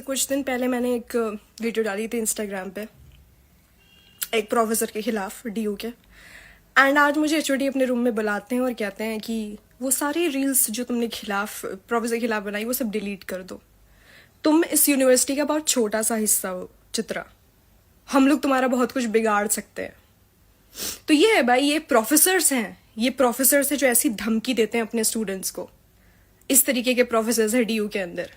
कुछ दिन पहले मैंने एक वीडियो डाली थी इंस्टाग्राम पे एक प्रोफेसर के खिलाफ डीयू के। एंड आज मुझे एचओडी अपने रूम में बुलाते हैं और कहते हैं कि वो सारी रील्स जो तुमने खिलाफ प्रोफेसर के खिलाफ बनाई वो सब डिलीट कर दो। तुम इस यूनिवर्सिटी का बहुत छोटा सा हिस्सा हो चित्रा, हम लोग तुम्हारा बहुत कुछ बिगाड़ सकते हैं। तो ये है भाई, ये प्रोफेसर्स हैं, ये प्रोफेसर्स हैं जो ऐसी धमकी देते हैं अपने स्टूडेंट्स को। इस तरीके के प्रोफेसर्स है डीयू के अंदर।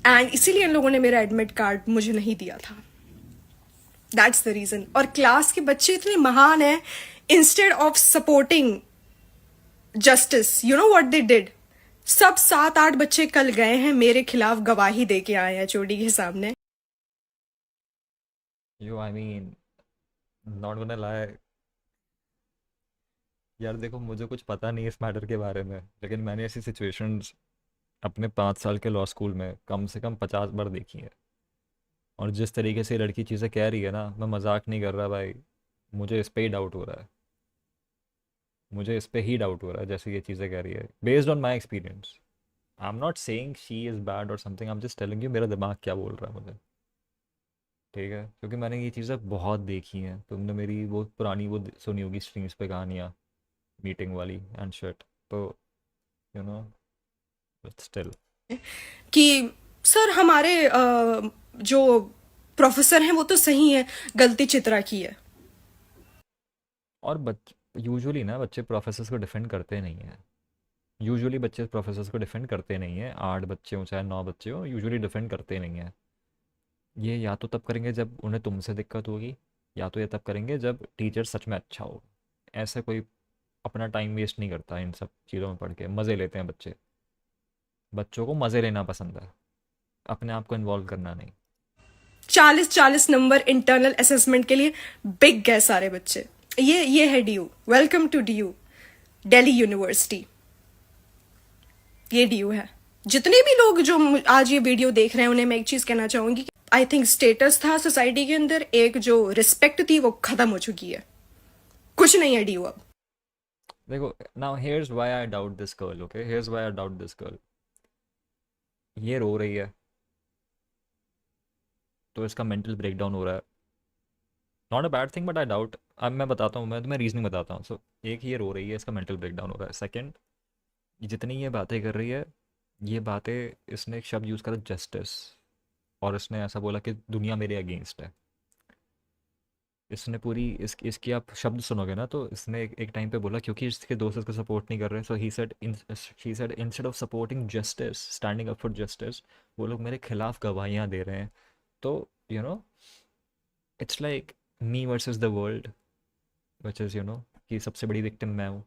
एंड इसीलिए इन लोगों ने मेरा एडमिट कार्ड मुझे नहीं दिया था। That's the reason. और क्लास के बच्चे इतने महान हैं, instead of supporting justice, you know what they did, सब 7-8 बच्चे कल गए हैं मेरे खिलाफ गवाही दे के आए हैं चोटी के सामने। I mean, not gonna lie. यार देखो, मुझे कुछ पता नहीं इस मैटर के बारे में, लेकिन मैंने ऐसी सिचुएशंस अपने 5 साल के लॉ स्कूल में कम से कम 50 बार देखी है। और जिस तरीके से ये लड़की चीज़ें कह रही है ना, मैं मजाक नहीं कर रहा भाई। मुझे इस पे ही डाउट हो रहा है। मुझे इस पे ही डाउट हो रहा है जैसे ये चीज़ें कह रही है, based on my experience. I am not saying she is bad or something, I am just telling you मेरा दिमाग क्या बोल रहा है मुझे। ठीक है, क्योंकि मैंने ये चीज़ें बहुत देखी हैं। तुमने मेरी वो पुरानी वो सुनी होगी स्ट्रीम्स पे कहानियाँ, मीटिंग वाली एंड शिट। तो यू नो बट स्टिल। कि सर हमारे जो प्रोफेसर हैं वो तो सही है, गलती चित्रा की है। और यूजुअली ना बच्चे प्रोफेसर्स को डिफेंड करते नहीं हैं। यूजुअली बच्चे प्रोफेसर्स को डिफेंड करते नहीं हैं, 8 बच्चे हों चाहे 9 बच्चे हों, यूजुअली डिफेंड करते नहीं हैं। ये या तो तब करेंगे जब उन्हें तुमसे दिक्कत होगी, या तो ये तब करेंगे जब टीचर सच में अच्छा हो। ऐसे कोई अपना टाइम वेस्ट नहीं करता इन सब चीज़ों में पढ़ के। मज़े लेते हैं बच्चे। बच्चों को मज़े लेना पसंद है, अपने आप को इन्वॉल्व करना नहीं। 40-40 नंबर इंटरनल असेसमेंट के लिए बिग गए सारे बच्चे। ये है DU. Welcome to DU, Delhi university. ये डीयू है। जितने भी लोग जो आज ये वीडियो देख रहे हैं उन्हें मैं एक चीज कहना चाहूंगी, आई थिंक स्टेटस था सोसाइटी के अंदर, एक जो रिस्पेक्ट थी वो खत्म हो चुकी है। कुछ नहीं है डीयू अब। देखो, now here's why I doubt this girl. Okay, here's why I doubt this girl. ये रो रही है तो इसका मेंटल ब्रेकडाउन हो रहा है। Not a bad thing, but I doubt. अब मैं बताता हूँ, मैं तुम्हें रीजनिंग बताता हूँ। सो एक, ये रो रही है, इसका मेंटल ब्रेकडाउन हो रहा है। सेकंड, जितनी ये बातें कर रही है, ये बातें, इसने एक शब्द यूज़ करा जस्टिस, और इसने ऐसा बोला कि दुनिया मेरे अगेंस्ट है। इसने पूरी इसकी आप शब्द सुनोगे ना, तो इसने एक टाइम पे बोला क्योंकि इसके दोस्त इसको सपोर्ट नहीं कर रहे, so he said instead of supporting justice, standing up for justice, वो लोग मेरे खिलाफ गवाहियाँ दे रहे हैं। तो you know it's like me versus the world, which is कि सबसे बड़ी विक्टिम मैं हूँ।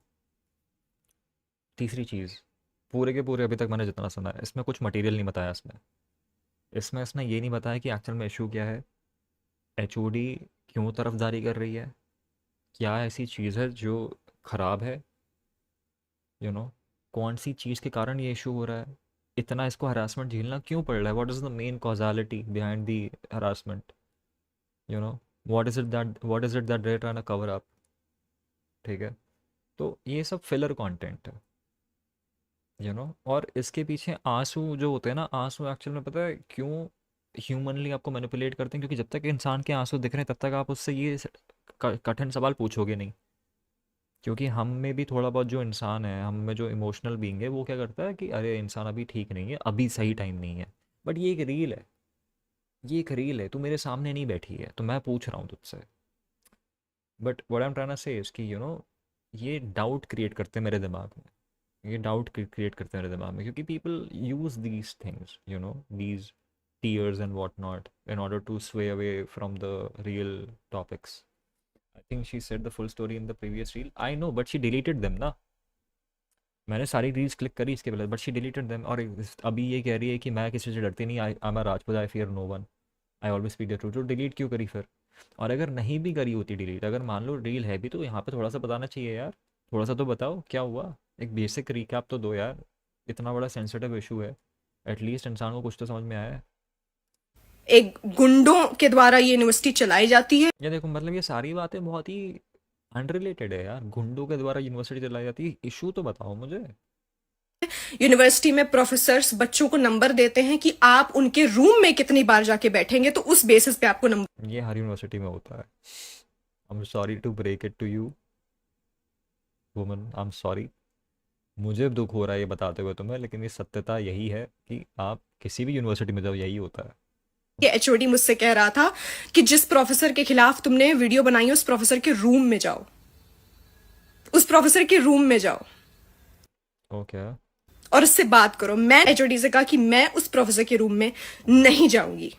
तीसरी चीज़, पूरे के पूरे अभी तक मैंने जितना सुना है, इसमें कुछ मटेरियल नहीं बताया। इसमें इसमें इसने ये नहीं बताया कि एक्चुअल में इशू क्या है, एचओडी क्यों तरफदारी कर रही है, क्या ऐसी चीज़ है जो ख़राब है, कौन सी चीज़ के कारण ये इशू हो रहा है, इतना इसको हरासमेंट झेलना क्यों पड़ रहा है, what is the main causality behind the harassment, you know what is it that they trying to cover up. ठीक है, तो ये सब फिलर कंटेंट है। और इसके पीछे आंसू जो होते हैं ना, आंसू एक्चुअल में पता है क्यों ह्यूमनली आपको मैनिपुलेट करते हैं? क्योंकि जब तक इंसान के आंसू दिख रहे हैं तब तक आप उससे ये कठिन सवाल पूछोगे नहीं। क्योंकि हम में भी थोड़ा बहुत जो इंसान है, हम में जो इमोशनल बीइंग है, वो क्या करता है कि अरे इंसान अभी ठीक नहीं है, अभी सही टाइम नहीं है। बट ये एक रील है, ये एक रील है, तू मेरे सामने नहीं बैठी है तो मैं पूछ रहा हूँ तुझसे। But what I am trying to say is कि ये डाउट क्रिएट करते हैं मेरे दिमाग में। ये डाउट क्रिएट करते हैं मेरे दिमाग में, क्योंकि people use these things, these tears and what not, in order to sway away from the real topics. I think she said the full story in the previous reel, I know, but she deleted them ना। मैंने सारी reels click करी इसके पहले, but she deleted them. और अभी ये कह रही है कि मैं किसी से डरती नहीं, I am a Rajput, I fear no one, I always speak the truth. तो डिलीट क्यों करी फिर? और अगर नहीं भी करी होती डिलीट, अगर मान लो रील है भी, तो यहाँ पे थोड़ा सा बताना चाहिए यार। थोड़ा सा तो बताओ क्या हुआ, एक बेसिक रिकैप तो दो यार। इतना बड़ा सेंसिटिव इशू है, एटलीस्ट इंसान को कुछ तो समझ में आया है। एक गुंडों के द्वारा ये यूनिवर्सिटी चलाई जाती है। ये देखो, मतलब ये सारी बातें बहुत ही अनरिलेटेड है यार। गुंडों के द्वारा यूनिवर्सिटी चलाई जाती है, इशू तो बताओ मुझे। यूनिवर्सिटी में प्रोफेसर्स बच्चों को नंबर देते हैं कि आप उनके रूम में कितनी बार जाके बैठेंगे, तो उस बेसिस पे आपको नंबर। ये हर यूनिवर्सिटी में होता है। I am sorry to break it to you woman, I am sorry. मुझे दुख हो रहा है ये बताते हुए तुम्हें, लेकिन ये सत्यता यही है कि आप किसी भी यूनिवर्सिटी में जाओ यही होता है। ये एचओडी मुझसे कह रहा था कि जिस प्रोफेसर के खिलाफ तुमने वीडियो बनाई है उस प्रोफेसर के रूम में जाओ, उस प्रोफेसर के रूम में जाओ ओके और उससे बात करो। मैं एचओडी से कहा कि मैं उस प्रोफेसर के रूम में नहीं जाऊंगी।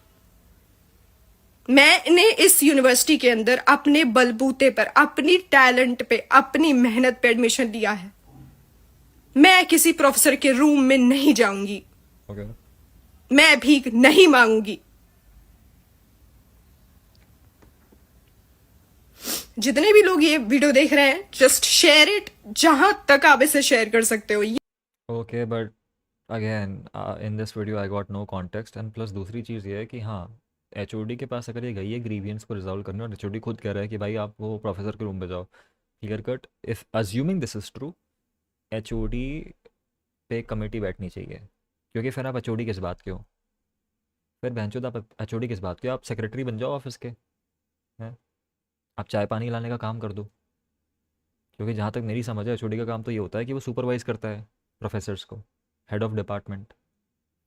मैंने इस यूनिवर्सिटी के अंदर अपने बलबूते पर, अपनी टैलेंट पे, अपनी मेहनत पे एडमिशन लिया है। मैं किसी प्रोफेसर के रूम में नहीं जाऊंगी, ओके मैं भीख नहीं मांगूंगी। जितने भी लोग ये वीडियो देख रहे हैं, जस्ट शेयर इट जहां तक आप इसे शेयर कर सकते हो। Okay but again in this video I got no context, and plus दूसरी चीज़ ये है कि हाँ, एचओडी के पास अगर ये गई है ग्रीवियंस को रिजॉल्व करने और एचओडी खुद कह रहा है कि भाई आप वो प्रोफेसर के रूम में जाओ, clear cut, if assuming this is true, HOD पे एक कमेटी बैठनी चाहिए। क्योंकि फिर आप एचओडी किस बात के हो? फिर बहनचोद आप एचओडी किस बात के हो? आप सेक्रेटरी बन जाओ ऑफिस के, हैं? आप चाय पानी लाने का काम कर दो। क्योंकि जहाँ तक मेरी समझ है एचओडी का काम तो ये होता है कि वो सुपरवाइज करता है प्रोफेसर्स को, हेड ऑफ डिपार्टमेंट।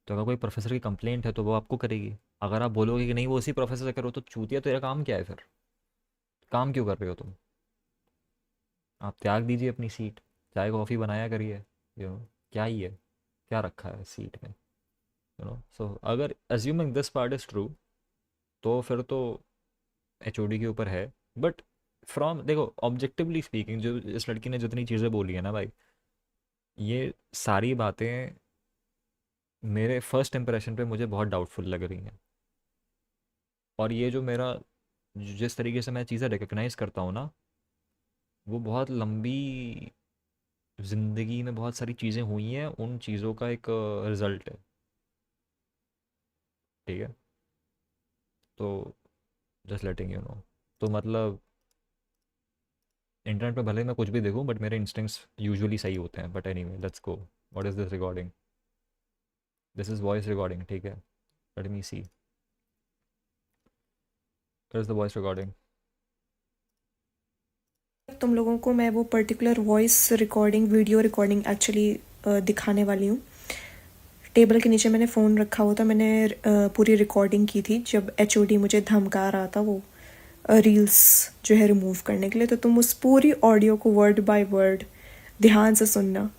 तो अगर कोई प्रोफेसर की कंप्लेंट है तो वो आपको करेगी। अगर आप बोलोगे कि नहीं वो उसी प्रोफेसर से करो, तो चूतिया तेरा काम क्या है फिर? काम क्यों कर रहे हो तुम? आप त्याग दीजिए अपनी सीट, चाय कॉफ़ी बनाया करिए। क्या ही है, क्या रखा है सीट में? सो अगर assuming this part is true, तो फिर तो एचओडी के ऊपर है। बट फ्रॉम, देखो ऑब्जेक्टिवली स्पीकिंग, जो इस लड़की ने जितनी चीज़ें बोली है ना भाई, ये सारी बातें मेरे फर्स्ट इंप्रेशन पे मुझे बहुत डाउटफुल लग रही हैं। और ये जो मेरा, जिस तरीके से मैं चीज़ें रिकग्नाइज करता हूँ ना, वो बहुत लंबी ज़िंदगी में बहुत सारी चीज़ें हुई हैं, उन चीज़ों का एक रिज़ल्ट है। ठीक है, तो जस्ट लेटिंग यू नो। तो मतलब इंटरनेट पे भले मैं कुछ भी देखूं, बट मेरे इंस्टिंक्ट्स यूजुअली सही होते हैं। But anyway let's go. What is this recording? This is voice recording, ठीक है। Let me see, what is the voice recording? तुम लोगों को मैं वो particular voice recording, video recording actually दिखाने वाली हूँ। टेबल के नीचे मैंने फ़ोन रखा हुआ था, मैंने पूरी रिकॉर्डिंग की थी जब एचओडी मुझे धमका रहा था वो रील्स जो है रिमूव करने के लिए। तो तुम उस पूरी ऑडियो को वर्ड बाय वर्ड ध्यान से सुनना,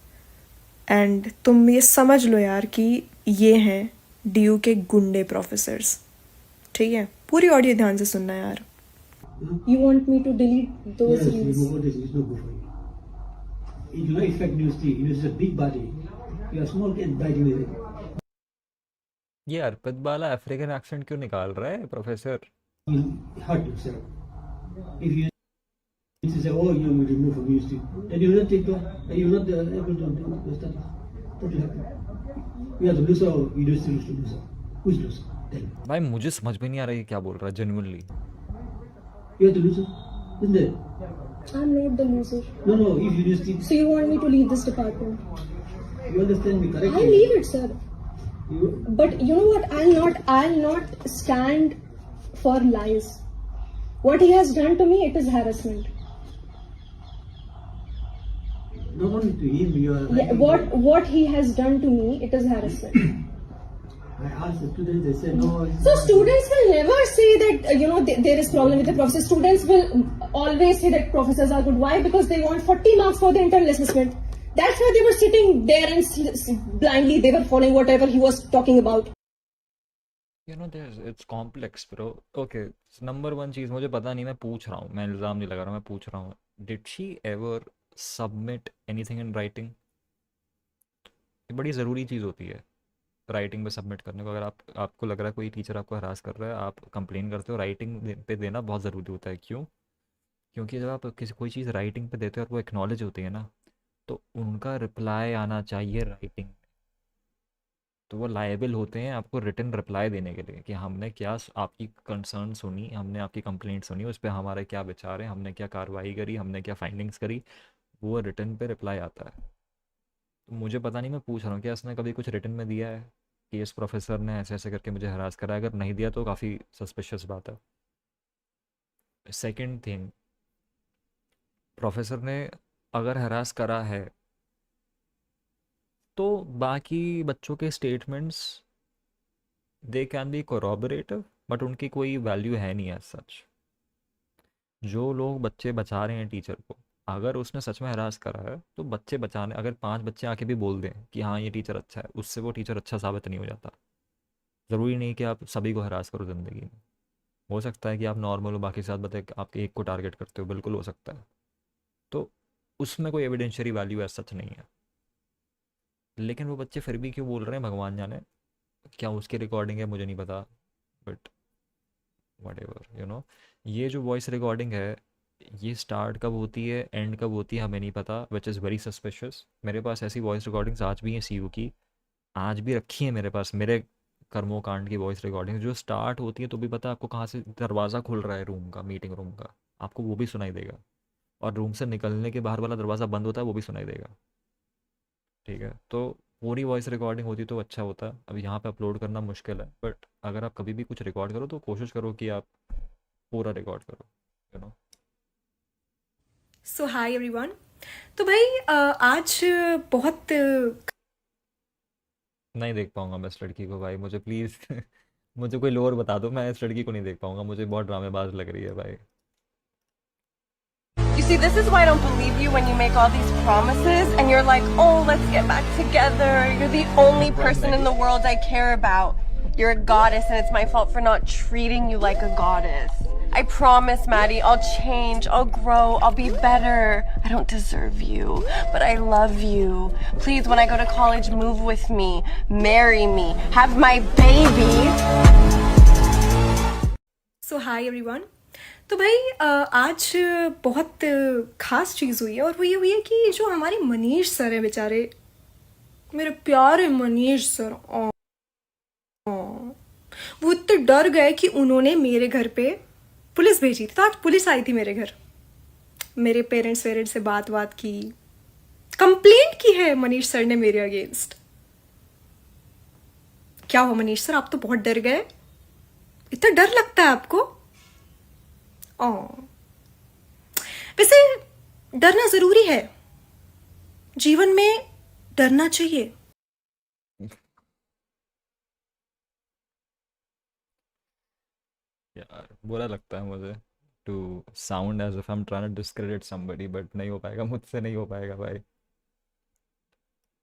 एंड तुम ये समझ लो यार कि ये हैं डीयू के गुंडे प्रोफेसर्स। ठीक है, पूरी ऑडियो ध्यान से सुनना यार। You want me to delete those Yes, reels? remove all this. It's not good for you. It will not affect university. University is a big body. You are small kid biting it. ये अर्पित बाला African accent क्यों निकाल रहा है professor? You hurt yourself. If you need to say, oh, you will remove from university, then you will not take you will not able to do your studies. What will happen? You have to lose or university lose to lose. Who is lose? Tell me. भाई मुझे समझ में नहीं आ रहा है ये क्या बोल रहा है genuinely. You have to lose, isn't it? I'm not the loser. No, no. If university, So you want me to leave this department? you understand me correctly. I'll leave it, sir. You, But you know what? I'll not stand for lies. What he has done to me, it is harassment. not only to him, you are. Yeah, what he has done to me, it is harassment. I asked the students. They said no. it's So not. students will never say that there is problem with the professors. Students will always say that professors are good. Why? Because they want 40 marks for the internal assessment. That's why they were sitting there and blindly they were following whatever he was talking about. it's complex bro. Okay, number one चीज़ मुझे पता नहीं, मैं पूछ रहा हूँ, मैं इल्ज़ाम नहीं लगा रहा, मैं पूछ रहा हूँ, did she ever submit anything in writing? ये बड़ी ज़रूरी चीज़ होती है राइटिंग पे सबमिट करने को। अगर आपको लग रहा है कोई टीचर आपको हरास कर रहा है, आप कंप्लेन करते हो, राइटिंग पे देना बहुत ज़रूरी होता है। क्यों? क्योंकि जब आप किसी कोई चीज़ राइटिंग पे देते हो और वो एक्नॉलेज होती है ना, तो उनका रिप्लाई आना चाहिए राइटिंग। तो वो लायबल होते हैं आपको रिटन रिप्लाई देने के लिए कि हमने क्या आपकी कंसर्न सुनी, हमने आपकी कंप्लेंट सुनी, उस पर हमारे क्या विचार हैं, हमने क्या कार्रवाई करी, हमने क्या फाइंडिंग्स करी, वो रिटन पे रिप्लाई आता है। तो मुझे पता नहीं, मैं पूछ रहा हूँ क्या इसने कभी कुछ रिटन में दिया है कि इस प्रोफेसर ने ऐसे ऐसे करके मुझे हरास करा है? अगर नहीं दिया तो काफ़ी सस्पिशियस बात है। सेकंड थिंग, प्रोफेसर ने अगर हरास करा है तो बाकी बच्चों के statements they can be corroborative, but उनकी कोई वैल्यू है नहीं एज सच। जो लोग बच्चे बचा रहे हैं टीचर को, अगर उसने सच में हरास करा है तो बच्चे बचाने, अगर 5 बच्चे आके भी बोल दें कि हाँ ये टीचर अच्छा है, उससे वो टीचर अच्छा साबित नहीं हो जाता। ज़रूरी नहीं कि आप सभी को हरास करो ज़िंदगी में। हो सकता है कि आप नॉर्मल हो, बाकी साथ बताए आपके एक को टारगेट करते हो, बिल्कुल हो सकता है। तो उसमें कोई एविडेंशियरी वैल्यू एज सच नहीं है। लेकिन वो बच्चे फिर भी क्यों बोल रहे हैं भगवान जाने। क्या उसकी रिकॉर्डिंग है मुझे नहीं पता, बट वट एवर ये जो वॉइस रिकॉर्डिंग है, ये स्टार्ट कब होती है एंड कब होती है हमें नहीं पता, विच इज़ वेरी सस्पिशियस। मेरे पास ऐसी वॉइस रिकॉर्डिंग्स आज भी हैं सीयू की, आज भी रखी है मेरे पास, मेरे कर्मों कांड की वॉइस रिकॉर्डिंग जो स्टार्ट होती है तो भी पता है आपको कहाँ से दरवाज़ा खुल रहा है रूम का, मीटिंग रूम का, आपको वो भी सुनाई देगा। और रूम से निकलने के बाहर वाला दरवाज़ा बंद होता है वो भी सुनाई देगा। ठीक है, तो पूरी वॉइस रिकॉर्डिंग होती तो अच्छा होता। अब यहाँ पे अपलोड करना मुश्किल है, बट अगर आप कभी भी कुछ रिकॉर्ड करो तो कोशिश करो कि आप पूरा रिकॉर्ड करो, सो हाय एवरीवन। तो भाई आज बहुत नहीं देख पाऊंगा मैं इस लड़की को भाई, मुझे प्लीज़ मुझे कोई लोअर बता दो, मैं इस लड़की को नहीं देख पाऊंगा, मुझे बहुत ड्रामेबाज लग रही है भाई। You see, this is why I don't believe you when you make all these promises and you're like, oh, let's get back together. You're the only person in the world I care about. You're a goddess and it's my fault for not treating you like a goddess. I promise, Maddie, I'll change, I'll grow, I'll be better. I don't deserve you, but I love you. Please, when I go to college, move with me, marry me, have my baby. So hi everyone. तो भाई आज बहुत खास चीज़ हुई है, और वो ये हुई है कि जो हमारे मनीष सर हैं बेचारे, मेरे प्यारे मनीष सर, वो इतने डर गए कि उन्होंने मेरे घर पे पुलिस भेजी थी। तो आज पुलिस आई थी मेरे घर, मेरे पेरेंट्स से बात की, कंप्लेंट की है मनीष सर ने मेरे अगेंस्ट। क्या हो मनीष सर, आप तो बहुत डर गए, इतना डर लगता है आपको? वैसे डरना जरूरी है, जीवन में डरना चाहिए। यार बुरा लगता है मुझे to sound as if I am trying to discredit somebody, but नहीं हो पाएगा मुझसे, नहीं हो पाएगा भाई,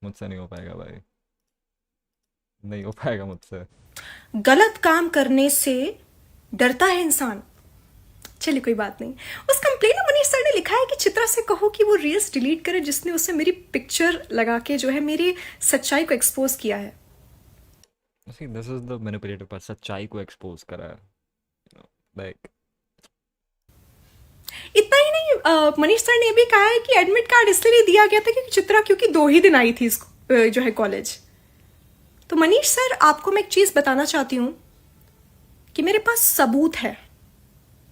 मुझसे नहीं हो पाएगा भाई, नहीं हो पाएगा मुझसे। गलत काम करने से डरता है इंसान। चलिए कोई बात नहीं। उस कंप्लेन में मनीष सर ने लिखा है कि चित्रा से कहो कि वो रील्स डिलीट करे जिसने उससे मेरी पिक्चर लगा के जो है मेरी सच्चाई को एक्सपोज किया है। See, this is the manipulative part, सच्चाई को एक्सपोज करा है, लाइक इतना ही नहीं, मनीष सर ने भी कहा है कि एडमिट कार्ड इसलिए दिया गया था क्योंकि चित्रा 2 ही दिन आई थी जो है कॉलेज। तो मनीष सर, आपको मैं एक चीज बताना चाहती हूं कि मेरे पास सबूत है,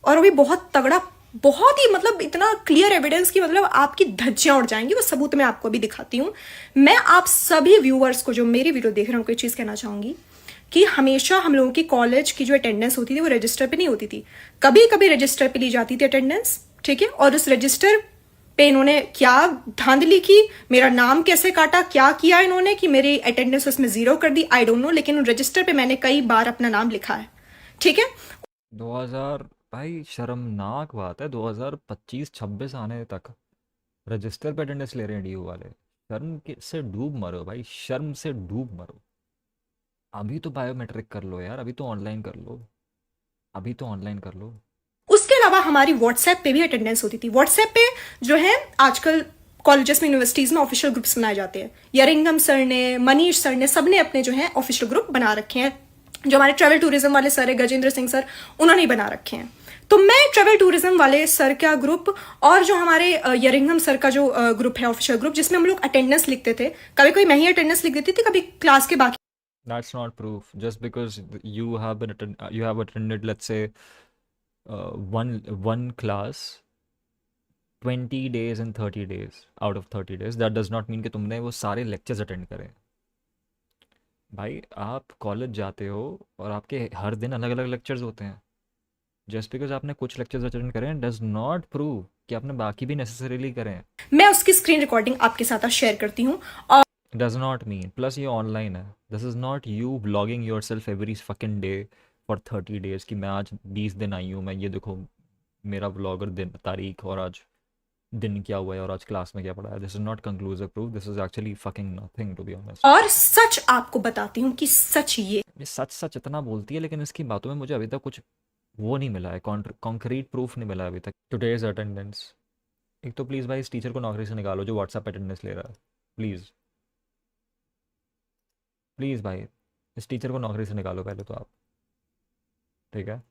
और अभी बहुत तगड़ा, बहुत ही मतलब इतना क्लियर एविडेंस की मतलब आपकी धज्जियां उड़ जाएंगी। वो सबूत मैं आपको अभी दिखाती हूं। मैं आप सभी व्यूअर्स को जो मेरी वीडियो देख रहे हैं कोई चीज कहना चाहूंगी कि हमेशा हम लोगों की कॉलेज की जो अटेंडेंस होती थी वो रजिस्टर पे नहीं होती थी, कभी कभी रजिस्टर पे ली जाती थी अटेंडेंस, ठीक है। और उस रजिस्टर पे इन्होंने क्या धांधली की, मेरा नाम कैसे काटा, क्या किया इन्होंने कि मेरी अटेंडेंस उसमें 0 कर दी, आई डोंट नो। लेकिन उन रजिस्टर पे मैंने कई बार अपना नाम लिखा है, ठीक है। 2000 भाई शर्मनाक बात है, 2025-26 आने तक रजिस्टर पे अटेंडेंस ले रहे हैं डीयू वाले। शर्म से डूब मरो भाई, शर्म से डूब मरो। अभी तो बायोमेट्रिक कर लो यार, अभी तो ऑनलाइन कर लो, अभी तो ऑनलाइन कर लो। उसके अलावा हमारी व्हाट्सएप पे भी अटेंडेंस होती थी। व्हाट्सएप पे जो है आजकल कॉलेजेस में, यूनिवर्सिटीज में ऑफिशियल ग्रुप्स बनाए जाते हैं। यरिंगम सर ने, मनीष सर ने, सबने अपने जो है ऑफिशियल ग्रुप बना रखे हैं। जो हमारे ट्रैवल टूरिज्म वाले सर है, गजेंद्र सिंह सर, उन्होंने ही बना रखे हैं। तो मैं ट्रैवल टूरिज्म वाले सर का ग्रुप और जो हमारे यरिंगम सर का जो ग्रुप है ऑफिशियल ग्रुप, जिसमें हम लोग अटेंडेंस लिखते थे, कभी कोई मैं ही अटेंडेंस लिख देती थी, कभी क्लास के बाकी। That's not proof. Just because you have you have attended, let's say, one class 20 days and 30 days out of 30 days, that does not mean कि तुमने वो सारे lectures attend करें। भाई आप कॉलेज जाते हो और आपके हर दिन अलग अलग लेक्चर्स होते हैं। जस्ट बिकॉज आपने कुछ लेक्चर्स अटेंड करें डज नॉट प्रूव कि आपने बाकी भी नेसेसरीली करें। मैं उसकी स्क्रीन रिकॉर्डिंग आपके साथ शेयर करती हूँ और डज नॉट मीन, प्लस ये ऑनलाइन है, this is not you blogging your self every fucking day for 30 days कि मैं आज 20 दिन आई हूँ, मैं ये देखो मेरा ब्लॉगर दिन तारीख और आज दिन क्या हुआ है और आज क्लास में क्या पढ़ा है। This is not conclusive proof, this is actually fucking nothing to be honest. और सच आपको बताती हूँ कि सच ये सच सच इतना बोलती है लेकिन इसकी बातों में मुझे अभी तक कुछ वो नहीं मिला है, कॉन्क्रीट प्रूफ नहीं मिला है अभी तक। टुडेज अटेंडेंस, एक तो प्लीज़ भाई इस टीचर को नौकरी से निकालो जो व्हाट्सएप अटेंडेंस ले रहा है। प्लीज़ प्लीज़ भाई इस टीचर को नौकरी से निकालो पहले तो आप, ठीक है।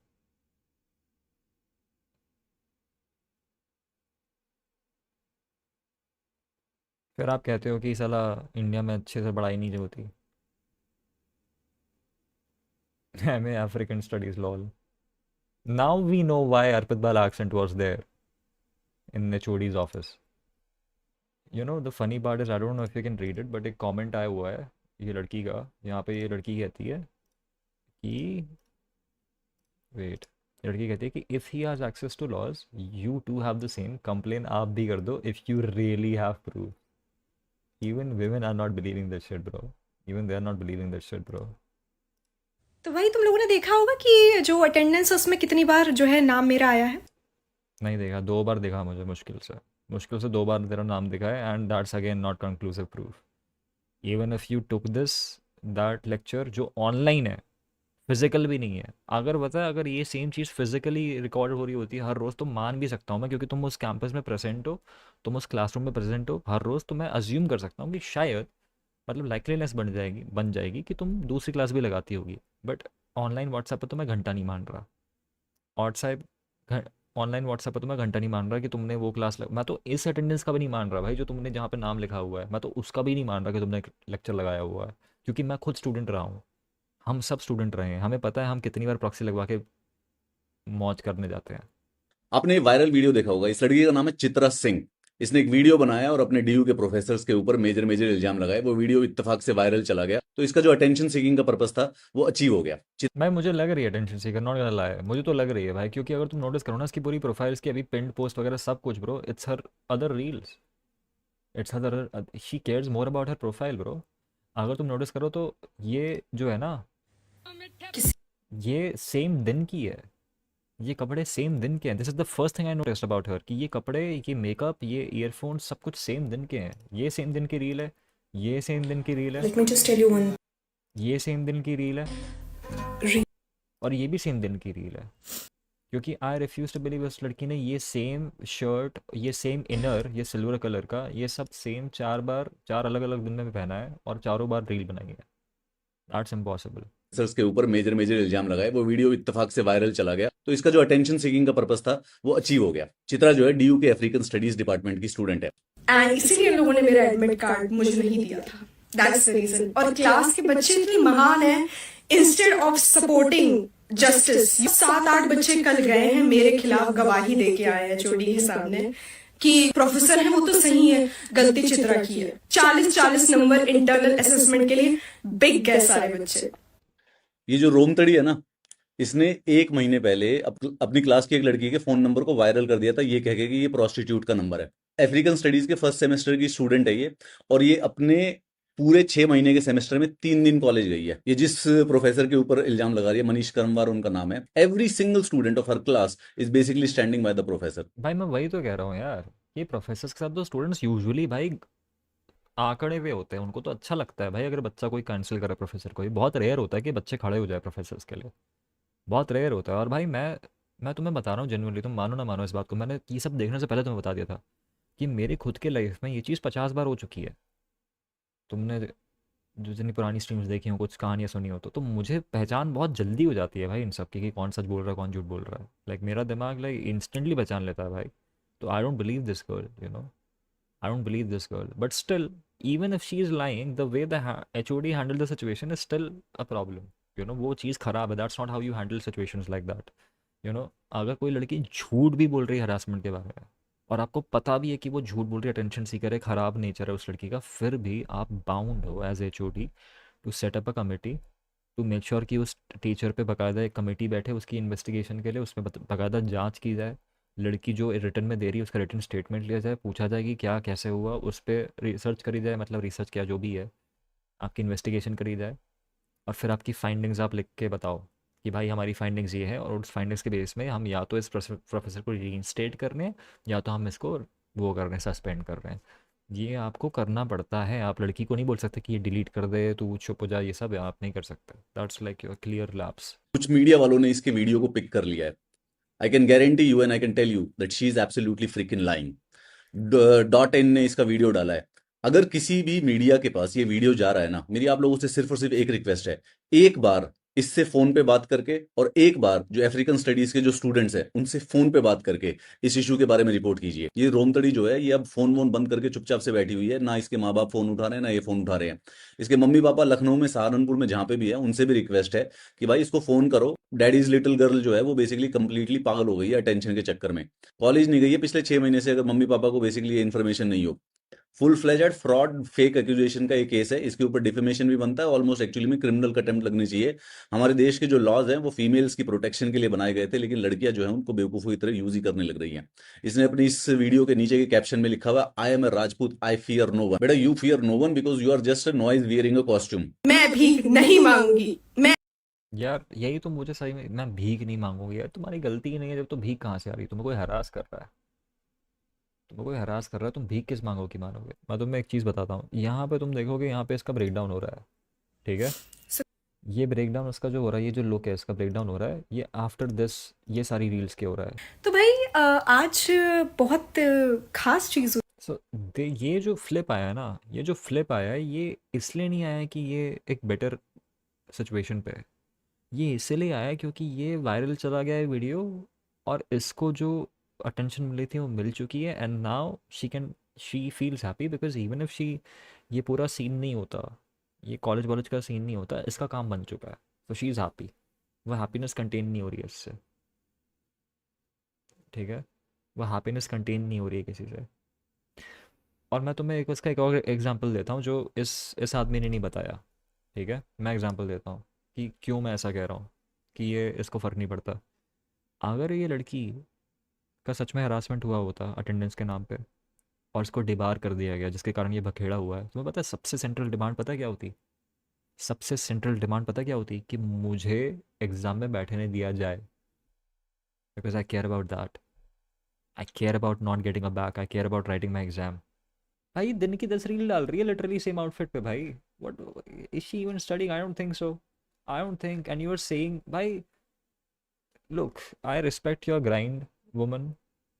फिर आप कहते हो कि साला इंडिया में अच्छे से पढ़ाई नहीं होती। MA African studies lol. Now we know why Arpit Bal accent was there in HOD's office. You know the funny part is I don't know if you can read it, but एक comment आया हुआ है ये लड़की का, यहाँ पे ये लड़की कहती है कि वेट, लड़की कहती है कि if he has access to laws you too have the same, complain आप भी कर दो if you really have proof. Even women are not believing that shit bro, even they are not believing that shit bro। तो वही तुम लोगों ने देखा होगा कि जो अटेंडेंस है उसमें कितनी बार जो है नाम मेरा आया है। नहीं देखा, 2 बार देखा मुझे, मुश्किल से 2 बार तेरा नाम दिखा है and that's again not conclusive proof. Even if you took this that lecture जो ऑनलाइन है, फिजिकल भी नहीं है, अगर पता है अगर ये सेम चीज़ फिजिकली रिकॉर्ड हो रही होती है हर रोज़ तो मान भी सकता हूँ मैं, क्योंकि तुम उस कैंपस में प्रेजेंट हो, तुम उस क्लासरूम में प्रेजेंट हो हर रोज़, तो मैं अज्यूम कर सकता हूँ कि शायद मतलब लाइकलीनेस बन जाएगी कि तुम दूसरी क्लास भी लगाती होगी। बट ऑनलाइन व्हाट्सएप पर तो मैं घंटा नहीं मान रहा, व्हाट्सएप ऑनलाइन व्हाट्सएप पर तो मैं घंटा नहीं मान रहा कि तुमने वो मैं तो इस अटेंडेंस का भी नहीं मान रहा भाई जो तुमने जहाँ पे नाम लिखा हुआ है, मैं तो उसका भी नहीं मान रहा कि तुमने लेक्चर लगाया हुआ है, क्योंकि मैं खुद स्टूडेंट रहा हूँ, हम सब स्टूडेंट रहे हैं, हमें पता है हम कितनी बार प्रॉक्सी लगवा के मौज करने जाते हैं। आपने वायरल वीडियो देखा होगा, इस लड़की का नाम है चित्रा सिंह। इसने एक वीडियो बनाया और अपने डीयू के प्रोफेसर्स के ऊपर मेजर इल्जाम लगाए। वो वीडियो इत्तेफाक से वायरल चला गया, तो इसका जो अटेंशन सीकिंग का पर्पस था वो अचीव हो गया। भाई मुझे लग रही है टेंशन सीकर, नॉट गonna lie, मुझे तो लग रही है भाई, क्योंकि अगर तुम नोटिस करो ना इसकी पूरी प्रोफाइल्स की अभी पिंड पोस्ट वगैरह सब कुछ bro, it's her other reels, it's other, she cares more about her profile bro. अगर तुम नोटिस करो तो ये जो है ना ये सेम दिन की है, ये कपड़े सेम दिन के हैं। This is the first thing I noticed about her कि ये कपड़े, ये मेकअप, ये ईयरफोन सब कुछ सेम दिन के हैं। ये सेम दिन की रील है, ये सेम दिन की रील है, let me just tell you one, ये सेम दिन की रील है और ये भी सेम दिन की रील है, क्योंकि आई रिफ्यूज टू बिलीव उस लड़की ने ये सेम शर्ट, ये सेम इनर, ये सिल्वर कलर का, ये सब सेम 4 अलग अलग दिन में पहना है और 4 बार रील बनाई है। That's impossible. प्रोफेसर्स के ऊपर मेजर इल्जाम लगाए। वो वीडियो इत्तेफाक से वायरल चला गया, तो इसका जो अटेंशन सीकिंग का पर्पस था वो अचीव हो गया। चित्रा जो है डीयू के अफ्रीकन स्टडीज डिपार्टमेंट की स्टूडेंट है एंड इसीलिए इन लोगों ने मेरा एडमिट कार्ड मुझे नहीं दिया था, दैट्स द रीजन। और क्लास के बच्चे इतने महान हैं, इंस्टेड ऑफ सपोर्टिंग जस्टिस 7-8 बच्चे कल गए हैं मेरे खिलाफ गवाही दे के आए हैं HOD के सामने कि प्रोफेसर है वो तो सही है, गलती चित्रा की है। 40 नंबर इंटरनल असेसमेंट के लिए बिग गए सारे बच्चे। ये जो रोमतड़ी है ना, इसने 1 महीने पहले अपनी क्लास की एक लड़की के फोन नंबर को वायरल कर दिया था, ये कह के कि ये प्रोस्टिट्यूट का नंबर है। अफ्रीकन स्टडीज के फर्स्ट सेमेस्टर की स्टूडेंट है ये, और ये अपने पूरे 6 महीने के सेमेस्टर में 3 दिन कॉलेज गई है। ये जिस प्रोफेसर के ऊपर इल्जाम लगा रही है, मनीष करमवार उनका नाम है, every single student of her class is basically standing by the professor. भाई मैं वही तो कह रहा हूँ यार, ये प्रोफेसर्स के साथ तो स्टूडेंट्स यूजुअली भाई आंकड़े हुए होते हैं, उनको तो अच्छा लगता है भाई अगर बच्चा कोई कैंसिल करे प्रोफेसर को। बहुत रेयर होता है कि बच्चे खड़े हो जाए प्रोफेसर्स के लिए, बहुत रेयर होता है। और भाई मैं तुम्हें बता रहा हूँ जेन्युइनली, तुम मानो ना मानो इस बात को, मैंने ये सब देखने से पहले तुम्हें बता दिया था कि मेरी खुद के लाइफ में ये चीज़ 50 बार हो चुकी है। तुमने जो जितनी पुरानी स्ट्रीम्स देखी हो, कुछ कहानियाँ सुनी हो, तो मुझे पहचान बहुत जल्दी हो जाती है भाई इन सब की कि कौन सच बोल रहा है कौन झूठ बोल रहा है। लाइक मेरा दिमाग लाइक इंस्टेंटली पहचान लेता है भाई। तो आई don't believe this girl, you know, I don't believe this girl. But still, even if she is lying, the way the HOD handled the situation is still a problem. You know, वो चीज़ खराब है. That's not how you handle situations like that. You know, अगर कोई लड़की झूठ भी बोल रही है हरासमेंट के बारे में और आपको पता भी है कि वो झूठ बोल रही है, अटेंशन सीकर है, ख़राब नेचर है उस लड़की का, फिर भी आप बाउंड हो as HOD to set up a committee to make sure कि उस टीचर पे बाकायदा एक कमेटी बैठे उसकी इन्वेस्टिगेशन के लिए, उसमें बाकायदा जांच की जाए, लड़की जो रिटर्न में दे रही है उसका रिटर्न स्टेटमेंट लिया जाए, पूछा जाए कि क्या कैसे हुआ, उस पर रिसर्च करी जाए, मतलब रिसर्च क्या जो भी है आपकी इन्वेस्टिगेशन करी जाए, और फिर आपकी फाइंडिंग्स आप लिख के बताओ कि भाई हमारी फाइंडिंग्स ये है, और उस फाइंडिंग्स के बेस में हम या तो इस प्रोफेसर को रीइंस्टेट कर रहे हैं या तो हम इसको वो कर रहे हैं, सस्पेंड कर रहे हैं। ये आपको करना पड़ता है, आप लड़की को नहीं बोल सकते कि ये डिलीट कर दे, तू चुप हो जा, ये सब आप नहीं कर सकते। That's like your clear lapse. कुछ मीडिया वालों ने इसके वीडियो को पिक कर लिया है। I can guarantee you and I can tell you that she is absolutely freaking lying. .in ने इसका वीडियो डाला है। अगर किसी भी मीडिया के पास ये वीडियो जा रहा है ना, मेरी आप लोगों से सिर्फ और सिर्फ एक रिक्वेस्ट है, एक बार इससे फोन पे बात करके, और एक बार जो अफ्रीकन स्टडीज के जो स्टूडेंट्स हैं उनसे फोन पे बात करके इस इशू के बारे में रिपोर्ट कीजिए। ये रोमतड़ी जो है ये अब फोन वोन बंद करके चुपचाप से बैठी हुई है, ना इसके माँ बाप फोन उठा रहे हैं ना ये फोन उठा रहे हैं। इसके मम्मी पापा लखनऊ में, सहारनपुर में, जहां पे भी है, उनसे भी रिक्वेस्ट है कि भाई इसको फोन करो। डैडीज लिटिल गर्ल जो है वो बेसिकली कंप्लीटली पागल हो गई है अटेंशन के चक्कर में। कॉलेज नहीं गई है पिछले 6 महीने से, अगर मम्मी पापा को बेसिकली ये इन्फॉर्मेशन नहीं हो। Full fledged fraud fake accusation का ये केस है, इसके ऊपर डिफेमेशन भी बनता है, ऑलमोस्ट एक्चुअली में क्रिमिनल कंटेम्प्ट लगनी चाहिए। हमारे देश के जो लॉज हैं वो फीमेल्स की प्रोटेक्शन के लिए बनाए गए थे, लेकिन लड़कियां जो है उनको बेवकूफों की तरह यूज ही करने लग रही हैं। इसने अपनी इस वीडियो के नीचे के कैप्शन में लिखा हुआ, I am a Rajput, I fear no one. बेटा you fear no one because you are just a noise wearing a costume. मैं भीख नहीं मांगूंगी। मैं यार यही तो मुझे सही में, मैं भीख नहीं मांगूंगी यार, तुम्हारी गलती ही नहीं है, जब तो भीख कहाँ से आ रही है, तुम्हें कोई हरास कर रहा है, तुम्हें कोई हरास कर रहा है, तुम भीख किस मांगोगे मानोगे। मैं तुम्हें एक चीज़ बताता हूँ, यहाँ पे तुम देखोगे यहाँ पे इसका ब्रेकडाउन हो रहा है, ठीक है, ये ब्रेकडाउन उसका जो हो रहा है, ये जो लुक है इसका ब्रेकडाउन हो रहा है, ये आफ्टर दिस, ये सारी रील्स के हो रहा है। तो भाई आज बहुत खास चीज़ सो ये जो फ्लिप आया है ना, ये जो फ्लिप आया है, ये इसलिए नहीं आया है कि ये एक बेटर सिचुएशन पे है, ये इसलिए आया है क्योंकि ये वायरल चला गया है वीडियो, और इसको जो अटेंशन मिली थी वो मिल चुकी है, and now she feels happy because even if she, ये पूरा सीन नहीं होता, ये कॉलेज वॉलेज का सीन नहीं होता, इसका काम बन चुका है, तो शी इज़ हैप्पी, वह हैप्पीनेस कंटेन नहीं हो रही है इससे, ठीक है, वह हैप्पीनेस कंटेन नहीं हो रही है किसी से। और मैं तुम्हें एक उसका एक और एग्जांपल देता हूँ जो इस आदमी ने नहीं बताया, ठीक है, मैं एग्जांपल देता हूँ कि क्यों मैं ऐसा कह रहा हूँ कि ये इसको फ़र्क नहीं पड़ता। अगर ये लड़की का सच में हरासमेंट हुआ होता अटेंडेंस के नाम पे, और इसको डिबार कर दिया गया जिसके कारण ये बखेड़ा हुआ है, तुम्हें पता है सबसे सेंट्रल डिमांड पता है क्या होती, सबसे सेंट्रल डिमांड पता है क्या होती, कि मुझे एग्ज़ाम में बैठने दिया जाए, because I care about that, I care about not getting a back, I care about writing my exam. भाई दिन की 10 रील डाल रही है लिटरली सेम आउटफिट पे भाई, what is she even studying, I don't think so, I don't think, and you are saying भाई, look I respect your grind woman,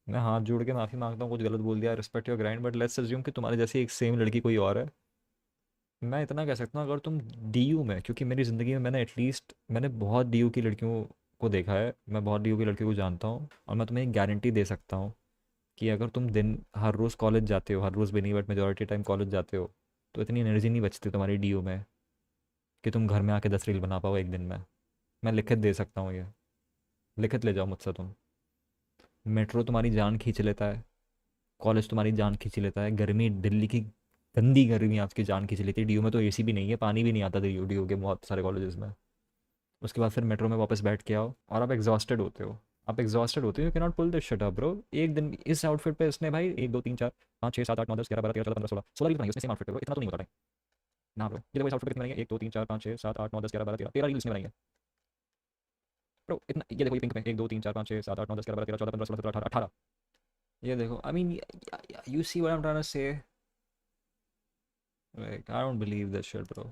मैं हाथ जोड़ के माफ़ी मांगता हूँ कुछ गलत बोल दिया, respect your grind, but let's assume कि तुम्हारे जैसी एक सेम लड़की कोई और है। मैं इतना कह सकता हूँ, अगर तुम DU में, क्योंकि मेरी ज़िंदगी में मैंने एटलीस्ट, मैंने बहुत DU की लड़कियों को देखा है, मैं बहुत DU की लड़कियों को जानता हूँ, और मैं तुम्हें एक गारंटी दे सकता हूँ कि अगर तुम दिन हर रोज़ कॉलेज जाते हो, हर रोज़ भी नहीं बट मेजोरिटी टाइम कॉलेज जाते हो, तो इतनी एनर्जी नहीं बचती तुम्हारी DU में कि तुम घर में आके 10 रील बना पाओ एक दिन में। मैं लिखित दे सकता हूँ ये, लिखित ले जाओ मुझसे तुम। मेट्रो तुम्हारी जान खींच लेता है, कॉलेज तुम्हारी जान खींच लेता है, गर्मी दिल्ली की गंदी गर्मी आपकी जान खींच लेती है, DU में तो AC भी नहीं है, पानी भी नहीं आता DU के बहुत सारे कॉलेजेस में। उसके बाद फिर मेट्रो में वापस बैठ के आओ और आप एग्जॉस्टेड होते हो, आप एग्जॉस्टेड होते हो, you can not pull this shit up bro. एक दिन इस आउटफिट पे इसने भाई 1 2 3 4 5 6 7 8 9 10 11 12 13 14 15 16 रील्स बनाई उसने सेम आउटफिट पे, इतना तो नहीं होता टाइम ना ब्रो। ये देखो इस आउटफिट पे कितने बनाई है, 1 2 3 4 5 6 7 8 9 10 11 12 13 रील्स ने बनाई है ब्रो, इतना। ये देखो ये पिंक में 1 2 3 4 5 6 7 8 9 10 11 12 13 14 15 16 17 18 18, ये देखो, I mean you see what I am trying to say, like I don't believe this shit bro.